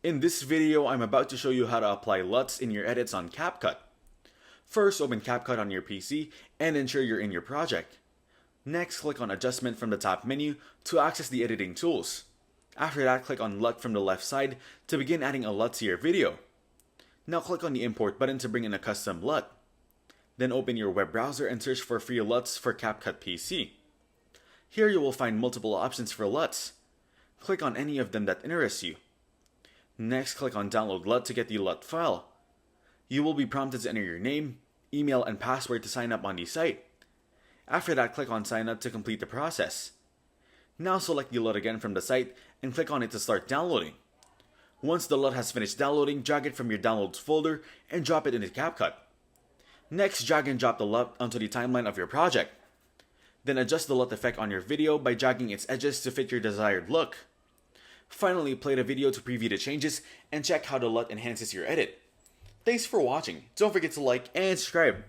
In this video, I'm about to show you how to apply LUTs in your edits on CapCut. First, open CapCut on your PC and ensure you're in your project. Next, click on Adjustment from the top menu to access the editing tools. After that, click on LUT from the left side to begin adding a LUT to your video. Now click on the Import button to bring in a custom LUT. Then open your web browser and search for free LUTs for CapCut PC. Here you will find multiple options for LUTs. Click on any of them that interests you. Next, click on Download LUT to get the LUT file. You will be prompted to enter your name, email, and password to sign up on the site. After that, click on Sign Up to complete the process. Now select the LUT again from the site and click on it to start downloading. Once the LUT has finished downloading, drag it from your Downloads folder and drop it into CapCut. Next, drag and drop the LUT onto the timeline of your project. Then adjust the LUT effect on your video by dragging its edges to fit your desired look. Finally, play the video to preview the changes and check how the LUT enhances your edit. Thanks for watching. Don't forget to like and subscribe.